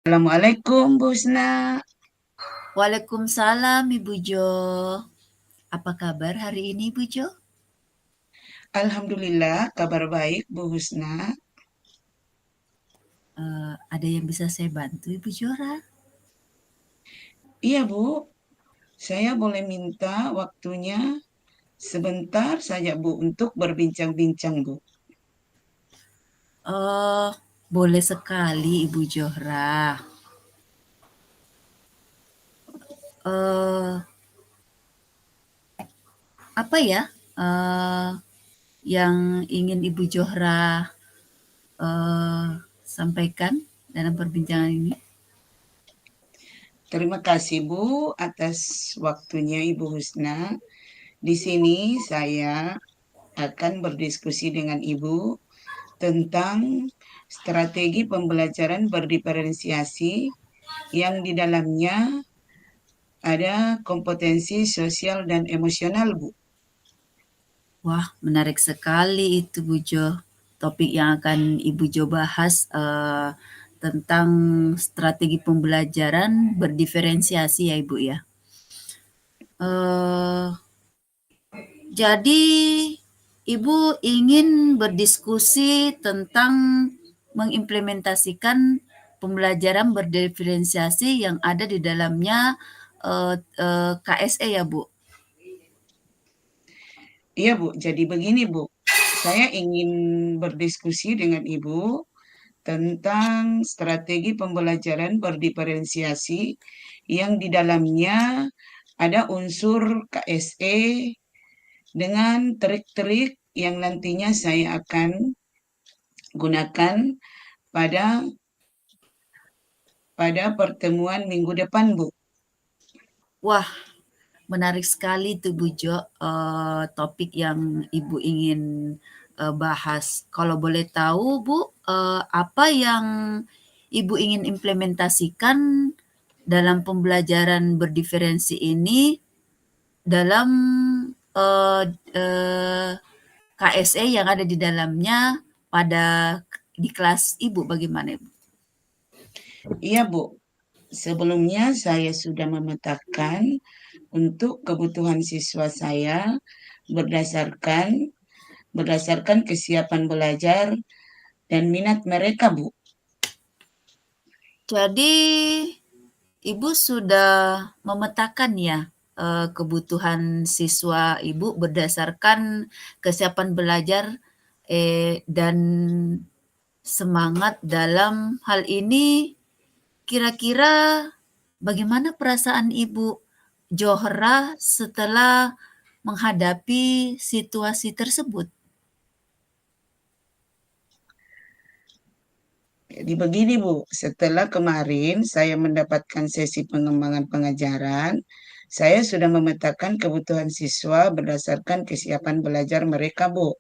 Assalamualaikum Bu Husna. Waalaikumsalam Ibu Jo. Apa kabar hari ini Ibu Jo? Alhamdulillah kabar baik Bu Husna. Ada yang bisa saya bantu Ibu Jora? Iya Bu, saya boleh minta waktunya sebentar saja Bu untuk berbincang-bincang Bu. Oh, boleh sekali Ibu Johra. Eh, apa ya eh, yang ingin Ibu Johra eh, sampaikan dalam perbincangan ini? Terima kasih Bu atas waktunya Ibu Husna. Di sini saya akan berdiskusi dengan Ibu tentang strategi pembelajaran berdiferensiasi yang di dalamnya ada kompetensi sosial dan emosional Bu. Wah, menarik sekali itu Bu Jo. Topik yang akan Ibu Jo bahas tentang strategi pembelajaran berdiferensiasi ya Ibu ya. Eh, jadi Ibu ingin berdiskusi tentang mengimplementasikan pembelajaran berdiferensiasi yang ada di dalamnya KSE ya Bu. Iya Bu, jadi begini Bu, saya ingin berdiskusi dengan Ibu tentang strategi pembelajaran berdiferensiasi yang di dalamnya ada unsur KSE dengan trik-trik yang nantinya saya akan gunakan pada pertemuan minggu depan Bu. Wah, menarik sekali tuh Bu Jo, topik yang Ibu ingin bahas. Kalau boleh tahu Bu, apa yang Ibu ingin implementasikan dalam pembelajaran berdiferensi ini dalam eh, eh, KSE yang ada di dalamnya pada di kelas Ibu bagaimana Ibu? Iya Bu, sebelumnya saya sudah memetakan untuk kebutuhan siswa saya berdasarkan kesiapan belajar dan minat mereka, Bu. Jadi Ibu sudah memetakan ya kebutuhan siswa Ibu berdasarkan kesiapan belajar dan semangat dalam hal ini. Kira-kira bagaimana perasaan Ibu Johra setelah menghadapi situasi tersebut? Jadi begini, Bu, setelah kemarin saya mendapatkan sesi pengembangan pengajaran, saya sudah memetakan kebutuhan siswa berdasarkan kesiapan belajar mereka, Bu.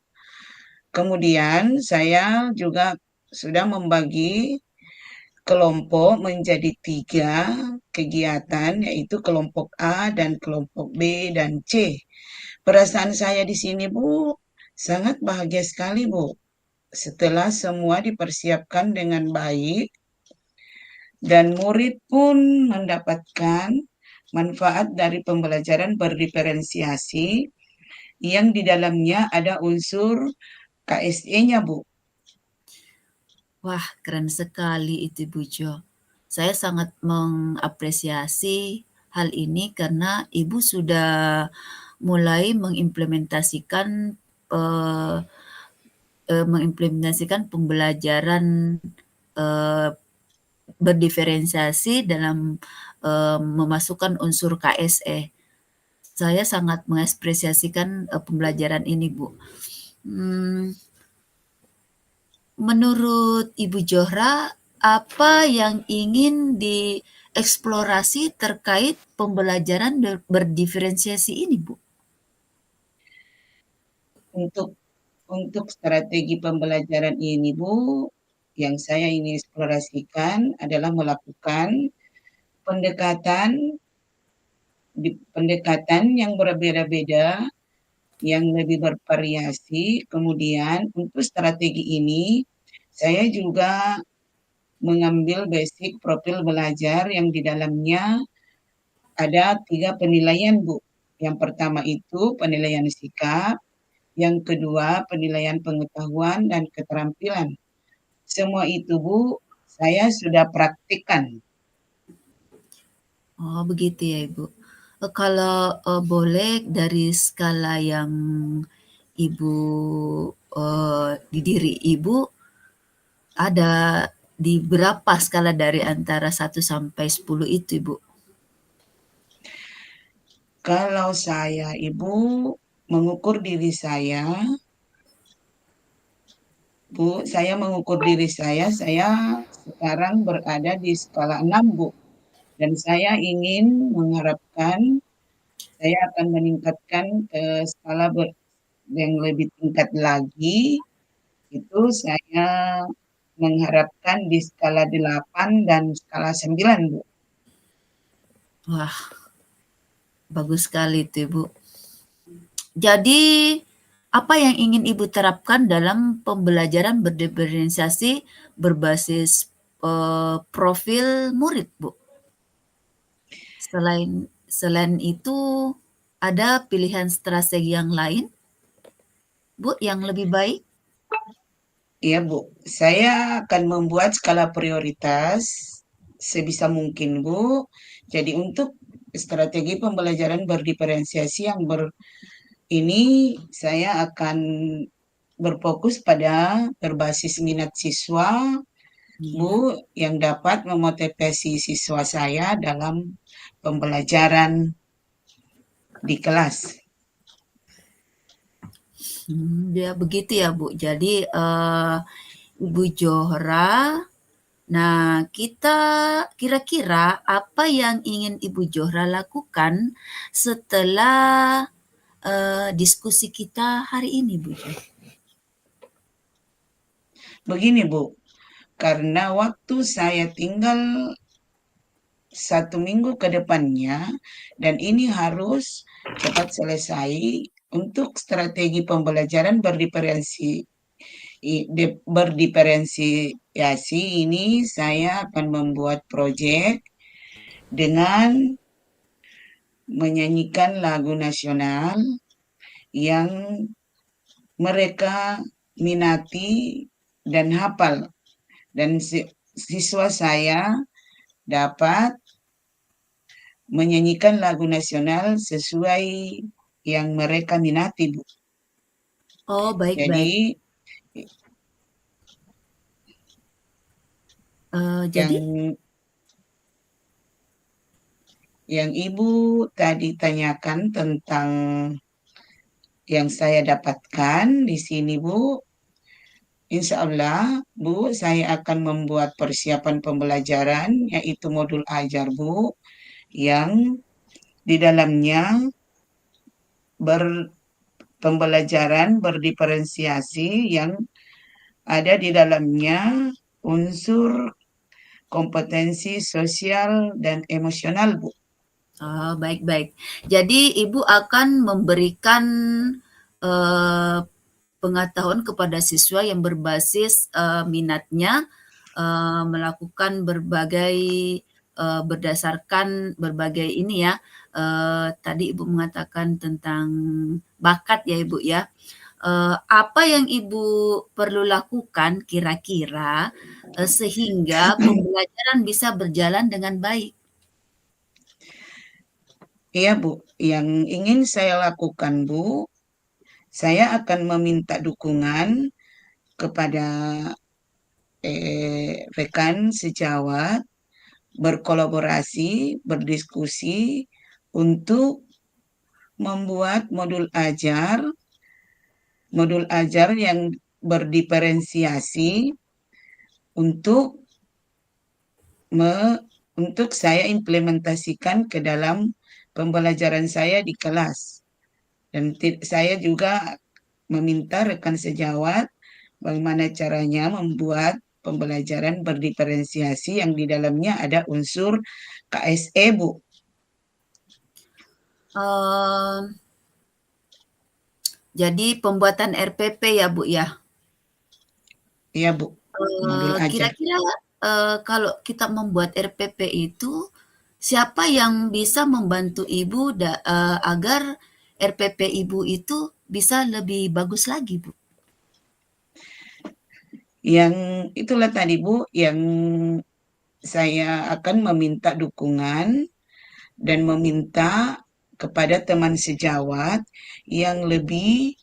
Kemudian saya juga sudah membagi kelompok menjadi 3 kegiatan, yaitu kelompok A dan kelompok B dan C. Perasaan saya di sini, Bu, sangat bahagia sekali, Bu. Setelah semua dipersiapkan dengan baik dan murid pun mendapatkan manfaat dari pembelajaran berdiferensiasi yang di dalamnya ada unsur KSE-nya, Bu. Wah, keren sekali itu Bu Jo. Saya sangat mengapresiasi hal ini karena Ibu sudah mulai eh, mengimplementasikan pembelajaran eh, berdiferensiasi dalam memasukkan unsur KSE. Saya sangat mengapresiasikan pembelajaran ini, Bu. Hmm, Menurut Ibu Johra, apa yang ingin dieksplorasi terkait pembelajaran berdiferensiasi ini, Bu? Untuk strategi pembelajaran ini, Bu, yang saya ingin eksplorasikan adalah melakukan pendekatan pendekatan yang berbeda-beda, yang lebih bervariasi. Kemudian untuk strategi ini, saya juga mengambil basic profil belajar yang di dalamnya ada 3 penilaian, Bu. Yang pertama itu penilaian sikap, yang kedua penilaian pengetahuan dan keterampilan. Semua itu, Bu, saya sudah praktikkan. Oh, begitu ya, Ibu. Kalau, boleh dari skala yang Ibu, di diri Ibu, ada di berapa skala dari antara 1 sampai 10 itu, Ibu? Kalau saya, Ibu, mengukur diri saya, Bu, saya mengukur diri saya sekarang berada di skala 6, Bu. Dan saya ingin mengharapkan saya akan meningkatkan ke skala yang lebih tingkat lagi, itu saya mengharapkan di skala 8 dan skala 9, Bu. Wah, bagus sekali itu, Ibu. Jadi, apa yang ingin Ibu terapkan dalam pembelajaran berdiferensiasi berbasis, profil murid, Bu? Selain selain itu, ada pilihan strategi yang lain, Bu, yang lebih baik? Iya, Bu. Saya akan membuat skala prioritas sebisa mungkin, Bu. Jadi untuk strategi pembelajaran berdiferensiasi yang ini saya akan berfokus pada berbasis minat siswa, Bu, Iya. yang dapat memotivasi siswa saya dalam pembelajaran di kelas. Ya begitu ya, Bu. Jadi, Ibu Johra, nah kita kira-kira apa yang ingin Ibu Johra lakukan setelah, diskusi kita hari ini, Bu Johra? Begini, Bu, karena waktu saya tinggal 1 minggu ke depannya, dan ini harus cepat selesai untuk strategi pembelajaran berdiferensiasi ini saya akan membuat proyek dengan menyanyikan lagu nasional yang mereka minati dan hafal, dan siswa saya dapat menyanyikan lagu nasional sesuai yang mereka minati, Bu. Oh, baik-baik. Jadi Jadi? yang Ibu tadi tanyakan tentang yang saya dapatkan di sini, Bu, insya Allah, Bu, saya akan membuat persiapan pembelajaran, yaitu modul ajar, Bu, yang di dalamnya pembelajaran berdiferensiasi yang ada di dalamnya unsur kompetensi sosial dan emosional, Bu. Oh, baik-baik. Jadi Ibu akan memberikan, eee, pengetahuan kepada siswa yang berbasis, minatnya, melakukan berbagai, berdasarkan berbagai ini ya, tadi Ibu mengatakan tentang bakat ya, Ibu, ya. Apa yang Ibu perlu lakukan kira-kira, sehingga pembelajaran bisa berjalan dengan baik? Iya, Bu. Yang ingin saya lakukan, Bu, saya akan meminta dukungan kepada rekan sejawat, berkolaborasi, berdiskusi untuk membuat modul ajar yang berdiferensiasi untuk me, untuk saya implementasikan ke dalam pembelajaran saya di kelas. Dan saya juga meminta rekan sejawat bagaimana caranya membuat pembelajaran berdiferensiasi yang di dalamnya ada unsur KSE, Bu. Eee, jadi pembuatan RPP ya, Bu, ya? Iya, Bu. Modul ajar. Kira-kira, kalau kita membuat RPP itu, siapa yang bisa membantu Ibu agar RPP Ibu itu bisa lebih bagus lagi, Bu? Yang itulah tadi Bu, yang saya akan meminta dukungan dan meminta kepada teman sejawat yang lebih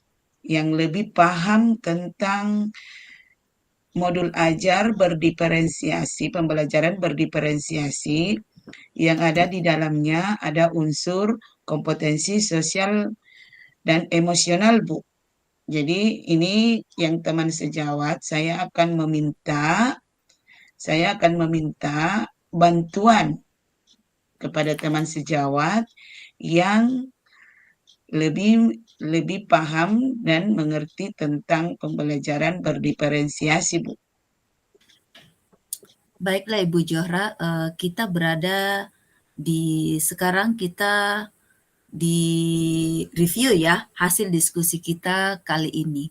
paham tentang modul ajar berdiferensiasi, pembelajaran berdiferensiasi yang ada di dalamnya ada unsur kompetensi sosial dan emosional, Bu. Jadi ini yang teman sejawat saya akan meminta bantuan kepada teman sejawat yang lebih lebih paham dan mengerti tentang pembelajaran berdiferensiasi, Bu. Baiklah Ibu Johra, kita berada sekarang kita di review ya hasil diskusi kita kali ini.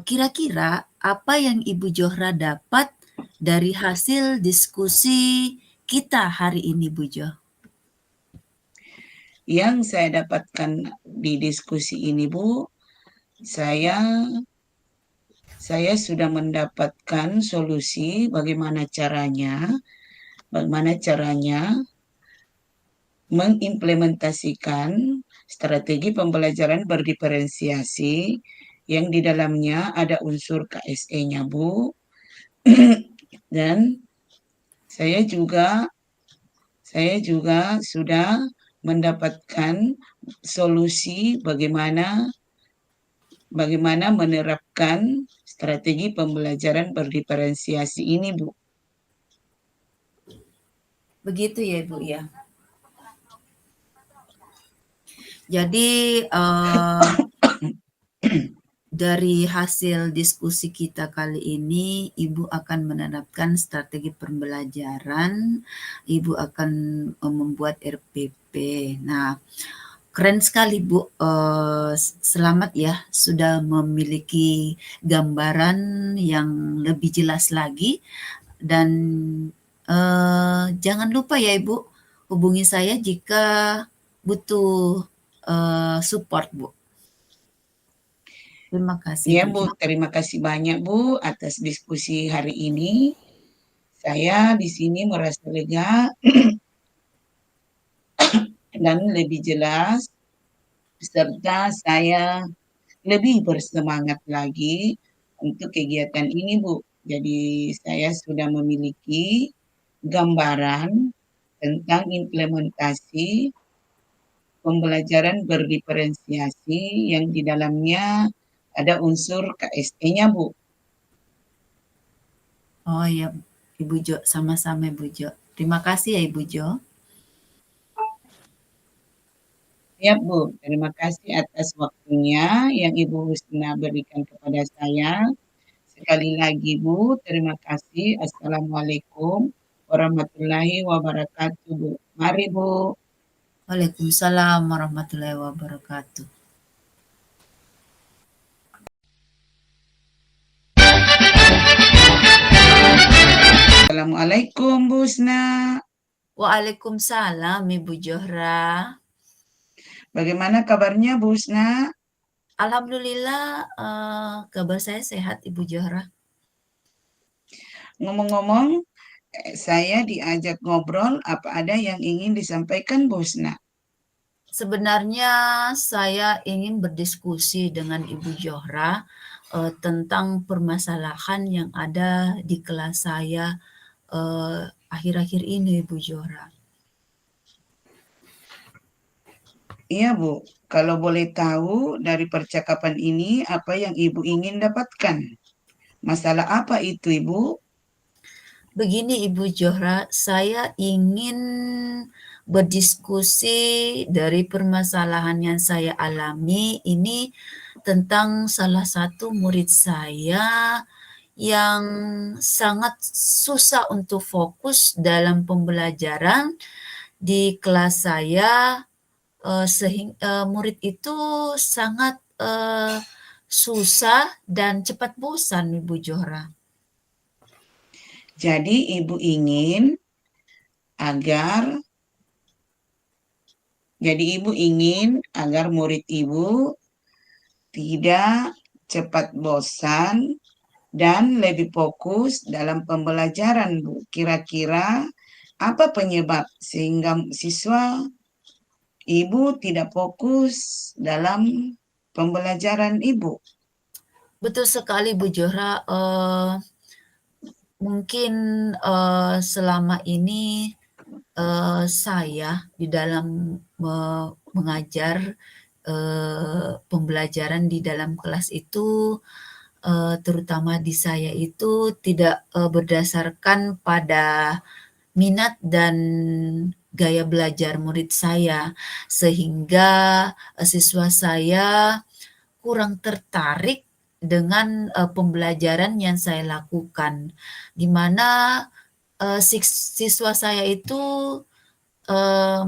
Kira-kira apa yang Ibu Johra dapat dari hasil diskusi kita hari ini, Bu Jo? Yang saya dapatkan di diskusi ini, Bu, saya saya sudah mendapatkan solusi bagaimana caranya mengimplementasikan strategi pembelajaran berdiferensiasi yang di dalamnya ada unsur KSE-nya, Bu. Dan saya juga saya juga sudah mendapatkan solusi bagaimana bagaimana menerapkan strategi pembelajaran berdiferensiasi ini, Bu. Begitu ya, Bu ya. Jadi dari hasil diskusi kita kali ini, Ibu akan menerapkan strategi pembelajaran, Ibu akan membuat RPP. Nah, keren sekali Bu, selamat ya sudah memiliki gambaran yang lebih jelas lagi dan jangan lupa ya Ibu, hubungi saya jika butuh support Bu. Terima kasih Ya, Bu Bu, Jo. terima kasih banyak, Bu, atas diskusi hari ini. Saya di sini merasa lega dan lebih jelas, serta saya lebih bersemangat lagi untuk kegiatan ini, Bu. Jadi saya sudah memiliki gambaran tentang implementasi pembelajaran berdiferensiasi yang di dalamnya ada unsur KST-nya, Bu. Oh ya Ibu Jo, sama-sama Ibu Jo. Terima kasih ya Ibu Jo. Ya, Bu. Terima kasih atas waktunya yang Ibu Husna berikan kepada saya. Sekali lagi, Bu, terima kasih. Assalamualaikum warahmatullahi wabarakatuh, Bu. Mari, Bu. Waalaikumsalam warahmatullahi wabarakatuh. Assalamualaikum, Bu Husna. Waalaikumsalam Ibu Johra. Bagaimana kabarnya, Bu Husna? Alhamdulillah kabar saya sehat Ibu Johra. Ngomong-ngomong, saya diajak ngobrol, apa ada yang ingin disampaikan, Bu Husna? Sebenarnya saya ingin berdiskusi dengan Ibu Johra tentang permasalahan yang ada di kelas saya akhir-akhir ini Ibu Johra. Iya, Bu. Kalau boleh tahu dari percakapan ini, apa yang Ibu ingin dapatkan? Masalah apa itu, Ibu? Begini Ibu Johra, saya ingin berdiskusi dari permasalahan yang saya alami ini tentang salah satu murid saya yang sangat susah untuk fokus dalam pembelajaran di kelas saya sehingga murid itu sangat susah dan cepat bosan Ibu Johra. Jadi ibu ingin agar, jadi ibu ingin agar murid ibu tidak cepat bosan dan lebih fokus dalam pembelajaran, Bu. Kira-kira apa penyebab sehingga siswa ibu tidak fokus dalam pembelajaran ibu? Betul sekali Bu Johra, mungkin, selama ini, saya di dalam mengajar, pembelajaran di dalam kelas itu, terutama di saya itu tidak, berdasarkan pada minat dan gaya belajar murid saya, sehingga, siswa saya kurang tertarik dengan, pembelajaran yang saya lakukan. Di mana, siswa saya itu, mmm,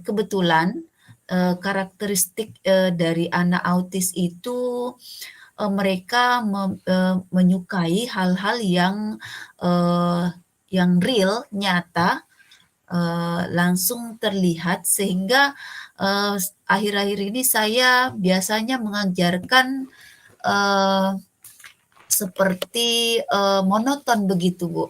kebetulan, karakteristik, dari anak autis itu, mereka menyukai hal-hal eee, yang real, nyata, langsung terlihat sehingga, akhir-akhir ini saya biasanya mengajarkan, eee, seperti, monoton begitu, Bu.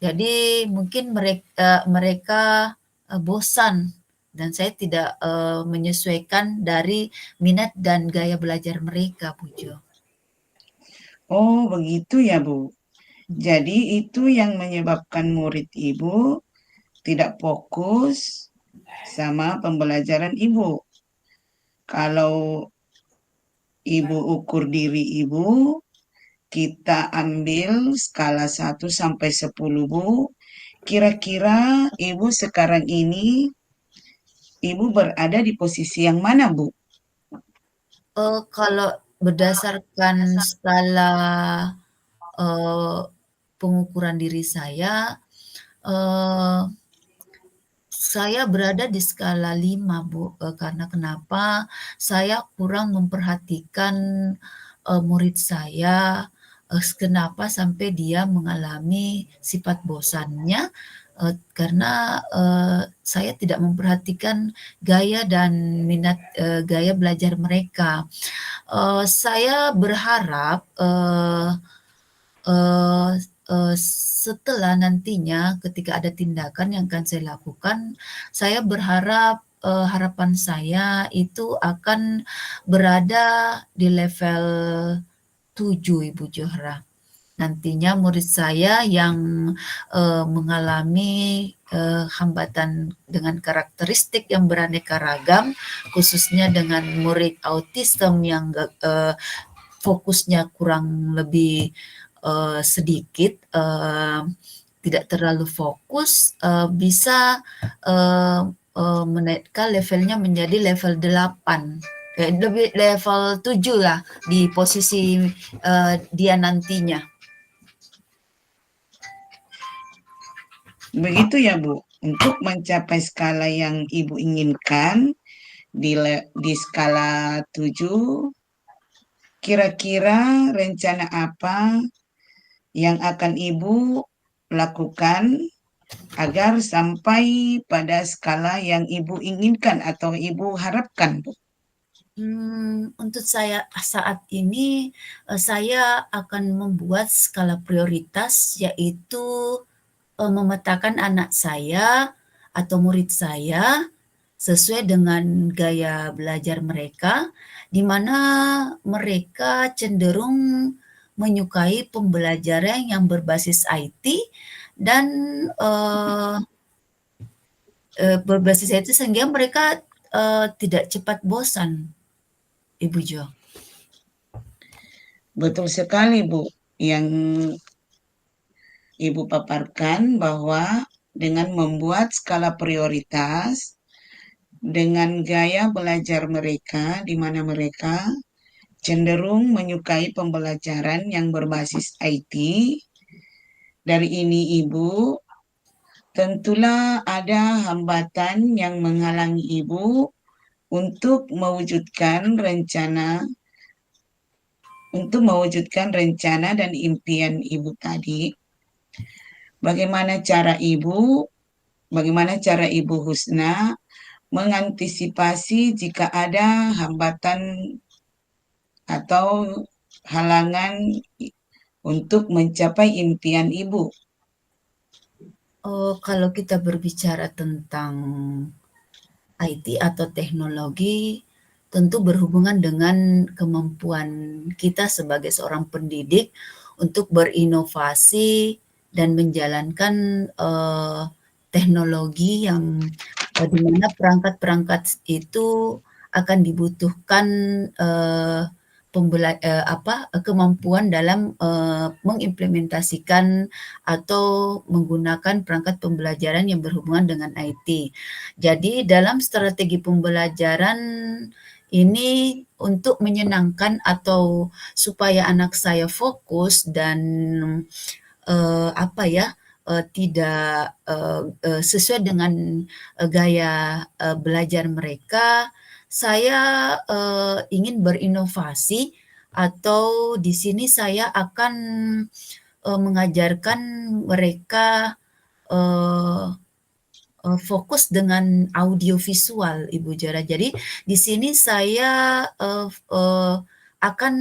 Jadi mungkin mereka, bosan dan saya tidak, menyesuaikan dari minat dan gaya belajar mereka, Bu Jo. Oh, begitu ya, Bu. Mhm. Jadi itu yang menyebabkan murid ibu tidak fokus sama pembelajaran ibu. Kalau ibu ukur diri ibu, kita ambil skala 1 sampai 10, Bu. Kira-kira ibu sekarang ini, ibu berada di posisi yang mana, Bu? Kalau berdasarkan skala, eee, pengukuran diri eee, saya berada di skala 5 Bu, karena kenapa, saya kurang memperhatikan, murid saya, kenapa sampai dia mengalami sifat bosannya, karena, saya tidak memperhatikan gaya dan minat, gaya belajar mereka. Saya berharap, eee eee, setelah nantinya ketika ada tindakan yang akan saya lakukan, saya berharap, harapan saya itu akan berada di level 7 Ibu Johra. Nantinya murid saya yang, mengalami, hambatan dengan karakteristik yang beraneka ragam, khususnya dengan murid autism yang fokusnya kurang lebih, sedikit, tidak terlalu fokus, bisa, eee eee, menaikkan levelnya menjadi level 8, lebih level 7 lah di posisi, dia nantinya. Begitu ya, Bu. Untuk mencapai skala yang ibu inginkan di skala 7, kira-kira rencana apa yang akan ibu lakukan agar sampai pada skala yang ibu inginkan atau ibu harapkan, Bu? Untuk saya saat ini, saya akan membuat skala prioritas yaitu, memetakan anak saya atau murid saya sesuai dengan gaya belajar mereka, di mana mereka cenderung menyukai pembelajaran yang berbasis IT dan, eee berbasis IT sehingga mereka, tidak cepat bosan, Ibu Jo. Betul sekali, Bu. Yang ibu paparkan bahwa dengan membuat skala prioritas, dengan gaya belajar mereka, di mana mereka cenderung menyukai pembelajaran yang berbasis IT. Dari ini, Ibu, tentulah ada hambatan yang menghalangi Ibu untuk mewujudkan rencana dan impian Ibu tadi. Bagaimana cara Ibu Husna mengantisipasi jika ada hambatan atau halangan untuk mencapai impian Ibu? Oh, kalau kita berbicara tentang IT atau teknologi, tentu berhubungan dengan kemampuan kita sebagai seorang pendidik untuk berinovasi dan menjalankan, teknologi yang, di mana perangkat-perangkat itu akan dibutuhkan, eee, kemampuan dalam, mengimplementasikan atau menggunakan perangkat pembelajaran yang berhubungan dengan IT. Jadi dalam strategi pembelajaran ini untuk menyenangkan atau supaya anak saya fokus dan, apa ya, tidak, sesuai dengan, gaya, belajar mereka, saya, ingin berinovasi atau di sini saya akan, mengajarkan mereka, eee fokus dengan audio visual, Ibu Jara. Jadi di sini saya, akan,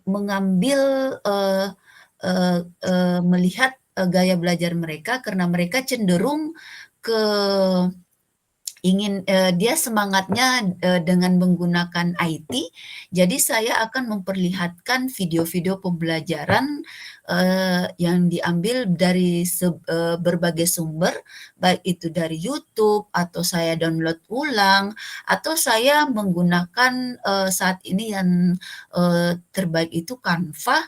mengambil, eee eee eee, melihat, gaya belajar mereka karena mereka cenderung ke dia semangatnya, dengan menggunakan IT, jadi saya akan memperlihatkan video-video pembelajaran, yang diambil dari berbagai sumber, baik itu dari YouTube atau saya download ulang, atau saya menggunakan, saat ini yang, terbaik itu Canva,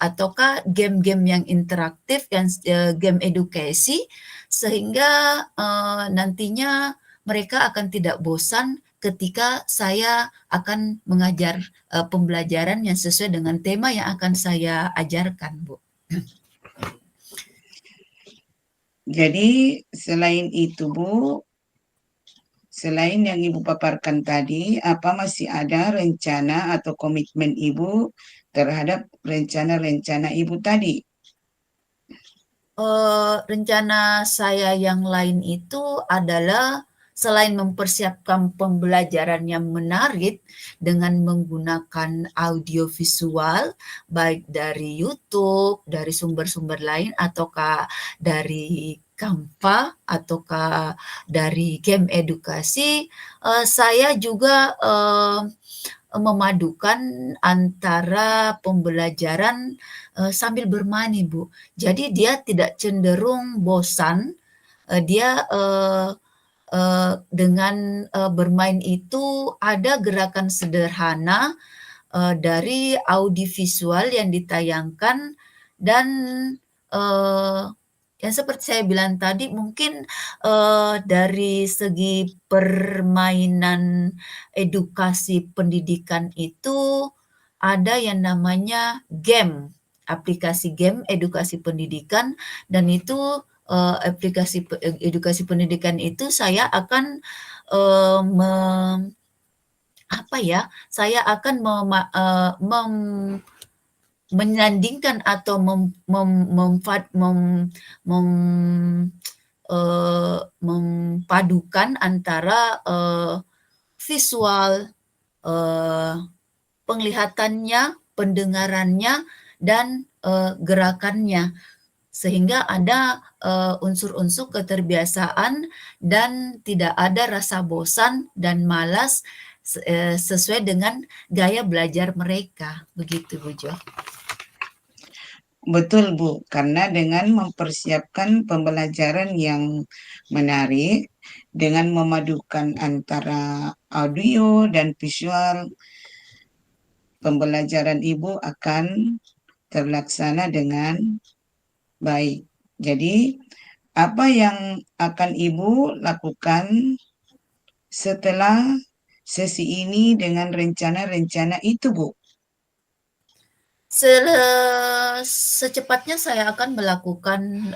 ataukah game-game yang interaktif yang game edukasi, sehingga, nantinya mereka akan tidak bosan ketika saya akan mengajar, pembelajaran yang sesuai dengan tema yang akan saya ajarkan, Bu. Jadi selain itu Bu, selain yang Ibu paparkan tadi, apa masih ada rencana atau komitmen Ibu terhadap rencana-rencana Ibu tadi? Rencana saya yang lain itu adalah selain mempersiapkan pembelajaran yang menarik dengan menggunakan audio visual, baik dari YouTube, dari sumber-sumber lain, ataukah dari Canva, ataukah dari game edukasi, saya juga, memadukan antara pembelajaran, sambil bermain, Ibu. Jadi dia tidak cenderung bosan, dia, dengan, bermain itu ada gerakan sederhana, dari audiovisual yang ditayangkan dan, eee, yang seperti saya bilang tadi mungkin, dari segi permainan edukasi pendidikan itu ada yang namanya game, aplikasi game edukasi pendidikan dan itu, aplikasi edukasi pendidikan itu saya akan, apa ya, saya akan menyandingkan atau mem mem memfad mem mem mempadukan antara, visual, eee, penglihatannya, pendengarannya, dan, gerakannya. Sehingga ada, unsur-unsur keterbiasaan dan tidak ada rasa bosan dan malas sesuai dengan gaya belajar mereka, begitu Bu Jo. Betul, Bu, karena dengan mempersiapkan pembelajaran yang menarik, dengan memadukan antara audio dan visual, pembelajaran Ibu akan terlaksana dengan baik. Jadi, apa yang akan Ibu lakukan setelah sesi ini dengan rencana-rencana itu, Bu? Secepatnya saya akan melakukan,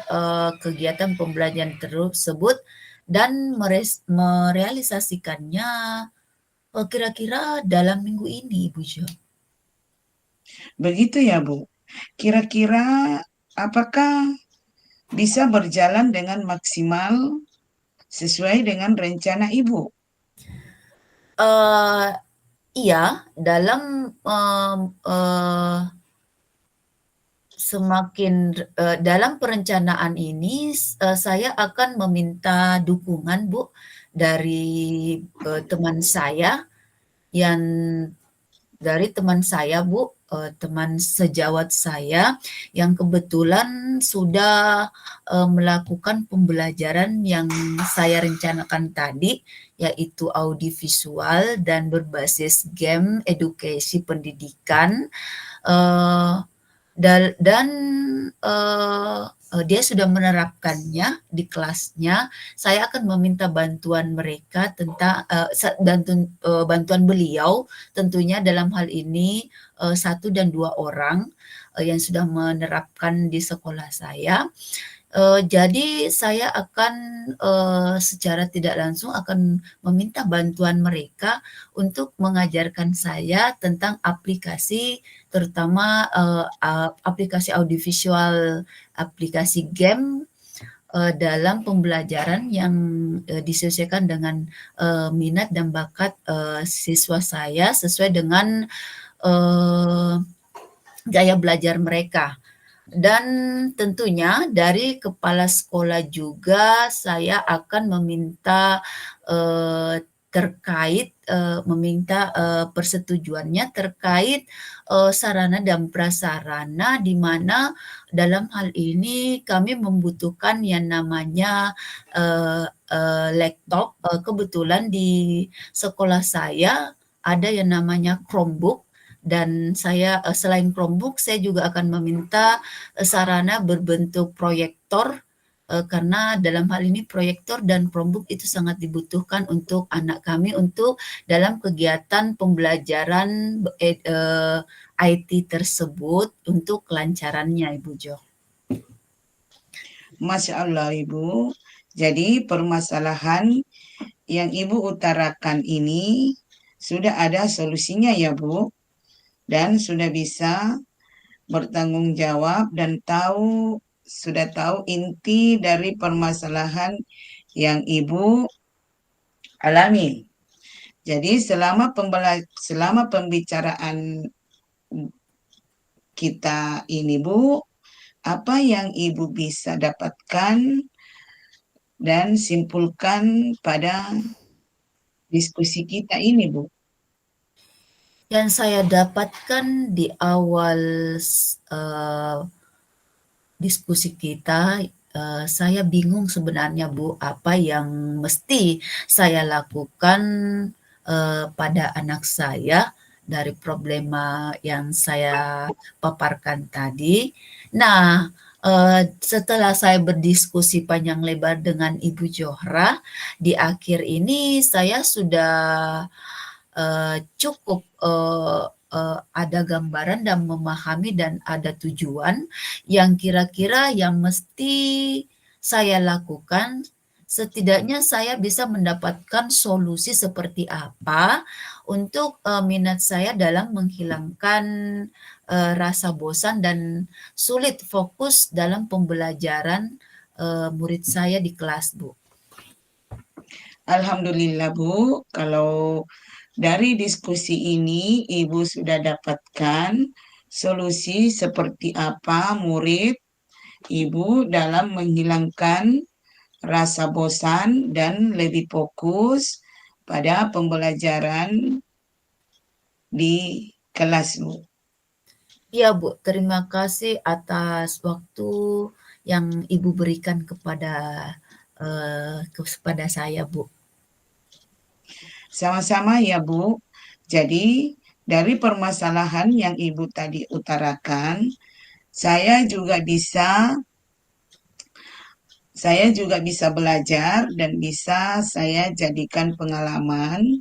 kegiatan pembelajaran tersebut dan merealisasikannya, kira-kira dalam minggu ini, Ibu Jo. Begitu ya, Bu. Kira-kira apakah bisa berjalan dengan maksimal sesuai dengan rencana Ibu? Eee, iya, dalam, dalam perencanaan ini saya akan meminta dukungan, Bu, dari, teman saya yang teman saya, Bu, teman sejawat saya yang kebetulan sudah, melakukan pembelajaran yang saya rencanakan tadi, yaitu audiovisual dan berbasis game edukasi pendidikan, eee dan, dia sudah menerapkannya di kelasnya. Saya akan meminta bantuan mereka tentang bantuan beliau tentunya dalam hal ini, 1 dan 2 orang, yang sudah menerapkan di sekolah saya. Jadi saya akan, secara tidak langsung akan meminta bantuan mereka untuk mengajarkan saya tentang aplikasi, terutama, aplikasi audiovisual, aplikasi game, dalam pembelajaran yang, disesuaikan dengan, minat dan bakat, siswa saya sesuai dengan, eee, gaya belajar mereka. Dan tentunya dari kepala sekolah juga saya akan meminta, persetujuannya terkait, sarana dan prasarana di mana dalam hal ini kami membutuhkan yang namanya, laptop, kebetulan di sekolah saya ada yang namanya Chromebook dan saya, selain Chromebook saya juga akan meminta sarana berbentuk proyektor, karena dalam hal ini proyektor dan Chromebook itu sangat dibutuhkan untuk anak kami untuk dalam kegiatan pembelajaran IT tersebut untuk kelancarannya, Ibu Jo. Masya Allah, Ibu. Jadi permasalahan yang Ibu utarakan ini sudah ada solusinya ya, Bu, dan sudah bisa bertanggung jawab dan sudah tahu inti dari permasalahan yang Ibu alami. Jadi selama pembicaraan kita ini, Bu, apa yang Ibu bisa dapatkan dan simpulkan pada diskusi kita ini, Bu? Yang saya dapatkan di awal diskusi kita, saya bingung sebenarnya, Bu, apa yang mesti saya lakukan, pada anak saya dari problema yang saya paparkan tadi. Nah, setelah saya berdiskusi panjang lebar dengan Ibu Johra, di akhir ini saya sudah, cukup, ada gambaran dan memahami dan ada tujuan yang kira-kira yang mesti saya lakukan, setidaknya saya bisa mendapatkan solusi seperti apa untuk, minat saya dalam menghilangkan, rasa bosan dan sulit fokus dalam pembelajaran, murid saya di kelas, Bu. Alhamdulillah, Bu, kalau dari diskusi ini Ibu sudah dapatkan solusi seperti apa murid Ibu dalam menghilangkan rasa bosan dan lebih fokus pada pembelajaran di kelas, Bu. Iya, Bu, terima kasih atas waktu yang Ibu berikan kepada saya, Bu. Sama-sama ya, Bu. Jadi, dari permasalahan yang Ibu tadi utarakan, saya juga bisa saya juga bisa belajar dan bisa saya jadikan pengalaman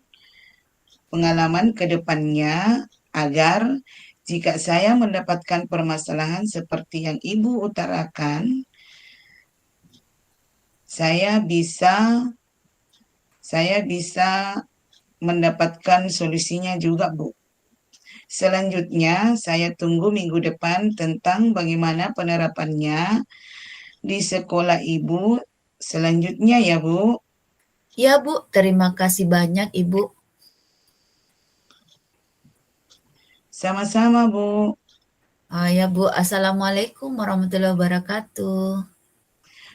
ke depannya agar jika saya mendapatkan permasalahan seperti yang Ibu utarakan, saya bisa saya bisa mendapatkan solusinya juga, Bu. Selanjutnya, saya tunggu minggu depan tentang bagaimana penerapannya di sekolah Ibu selanjutnya ya, Bu. Ya, Bu. Terima kasih banyak, Ibu. Sama-sama, Bu. Ya, Bu. Assalamualaikum warahmatullahi wabarakatuh.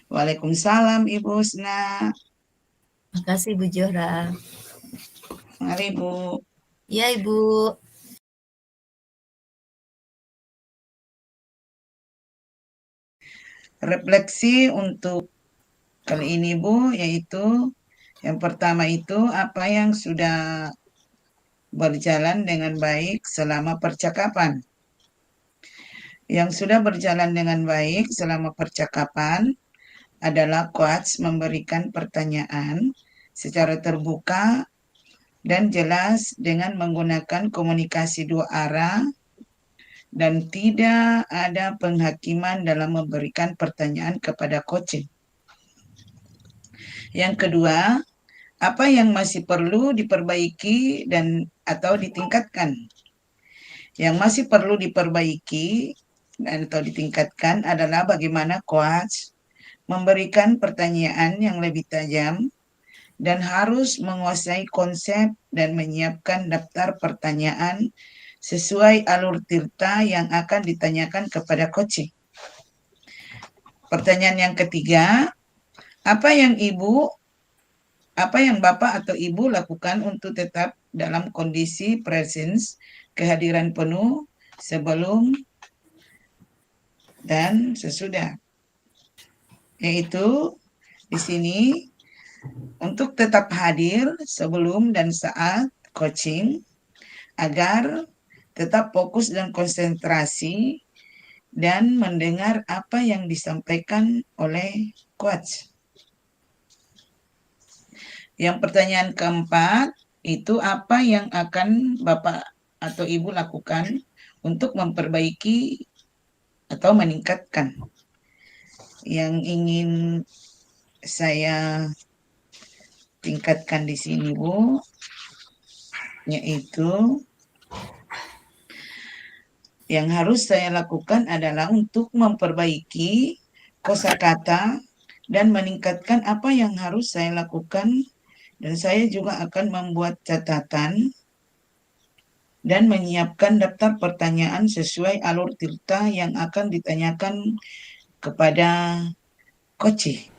Waalaikumsalam, Ibu Husna. Makasih, Bu Jora. Mari, Bu. Ya, Ibu. Refleksi untuk kali ini, Bu, yaitu yang pertama itu apa yang sudah berjalan dengan baik selama percakapan. Yang sudah berjalan dengan baik selama percakapan adalah coach memberikan pertanyaan secara terbuka dan jelas dengan menggunakan komunikasi dua arah dan tidak ada penghakiman dalam memberikan pertanyaan kepada coaching. Yang kedua, apa yang masih perlu diperbaiki dan atau ditingkatkan? Yang masih perlu diperbaiki dan atau ditingkatkan adalah bagaimana coach memberikan pertanyaan yang lebih tajam dan harus menguasai konsep dan menyiapkan daftar pertanyaan sesuai alur tirta yang akan ditanyakan kepada coaching. Pertanyaan yang ketiga, apa yang Bapak atau Ibu lakukan untuk tetap dalam kondisi presence, kehadiran penuh sebelum dan sesudah. Yaitu di sini untuk tetap hadir sebelum dan saat coaching agar tetap fokus dan konsentrasi dan mendengar apa yang disampaikan oleh coach. Yang pertanyaan keempat, itu apa yang akan Bapak atau Ibu lakukan untuk memperbaiki atau meningkatkan. Yang ingin saya tingkatkan di sini, Bu, yaitu yang harus saya lakukan adalah untuk memperbaiki kosakata dan meningkatkan apa yang harus saya lakukan, dan saya juga akan membuat catatan dan menyiapkan daftar pertanyaan sesuai alur tirta yang akan ditanyakan kepada coach.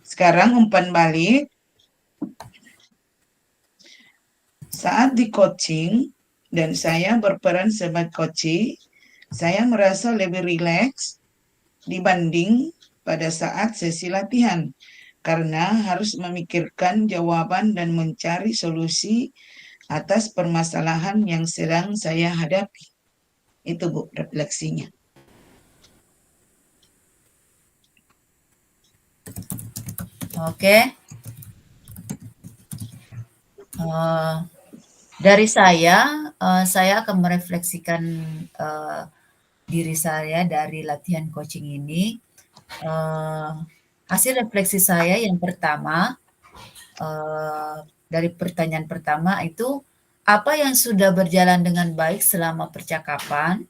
Sekarang umpan balik, saat di coaching dan saya berperan sebagai coach, saya merasa lebih rileks dibanding pada saat sesi latihan karena harus memikirkan jawaban dan mencari solusi atas permasalahan yang sedang saya hadapi. Itu, Bu, refleksinya. Oke. Dari saya akan merefleksikan diri saya dari latihan coaching ini. Hasil refleksi saya yang pertama, dari pertanyaan pertama itu, apa yang sudah berjalan dengan baik selama percakapan?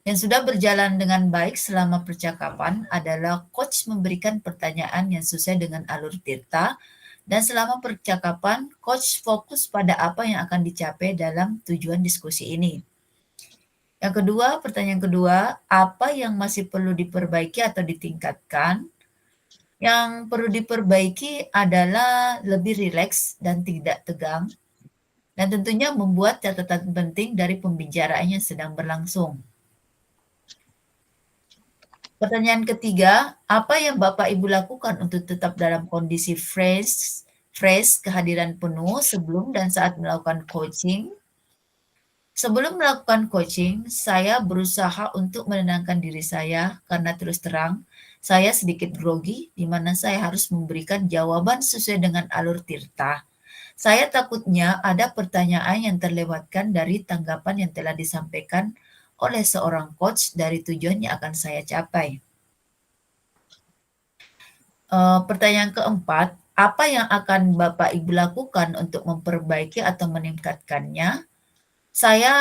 Yang sudah berjalan dengan baik selama percakapan adalah coach memberikan pertanyaan yang sesuai dengan alur tirta, dan selama percakapan, coach fokus pada apa yang akan dicapai dalam tujuan diskusi ini. Yang kedua, pertanyaan kedua, apa yang masih perlu diperbaiki atau ditingkatkan? Yang perlu diperbaiki adalah lebih rileks dan tidak tegang, dan tentunya membuat catatan penting dari pembicaraan yang sedang berlangsung. Pertanyaan ketiga, apa yang Bapak Ibu lakukan untuk tetap dalam kondisi fresh, kehadiran penuh sebelum dan saat melakukan coaching? Sebelum melakukan coaching, saya berusaha untuk menenangkan diri saya karena terus terang, saya sedikit grogi di mana saya harus memberikan jawaban sesuai dengan alur tirta. Saya takutnya ada pertanyaan yang terlewatkan dari tanggapan yang telah disampaikan oleh seorang coach dari tujuan yang akan saya capai. Pertanyaan keempat, apa yang akan Bapak Ibu lakukan untuk memperbaiki atau meningkatkannya? Saya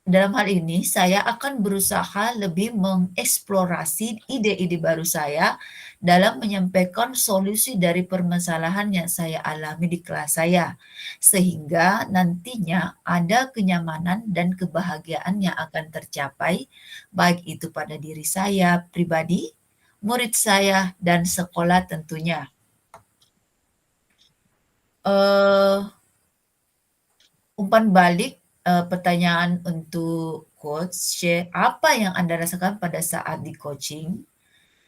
Dalam hal ini, saya akan berusaha lebih mengeksplorasi ide-ide baru saya dalam menyampaikan solusi dari permasalahan yang saya alami di kelas saya, sehingga nantinya ada kenyamanan dan kebahagiaan yang akan tercapai, baik itu pada diri saya pribadi, murid saya, dan sekolah tentunya. Eh, Umpan balik, pertanyaan untuk coach, share apa yang Anda rasakan pada saat di coaching?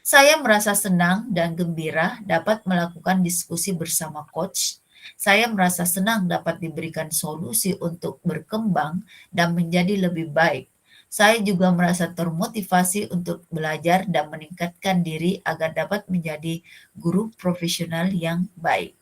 Saya merasa senang dan gembira dapat melakukan diskusi bersama coach. Saya merasa senang dapat diberikan solusi untuk berkembang dan menjadi lebih baik. Saya juga merasa termotivasi untuk belajar dan meningkatkan diri agar dapat menjadi guru profesional yang baik.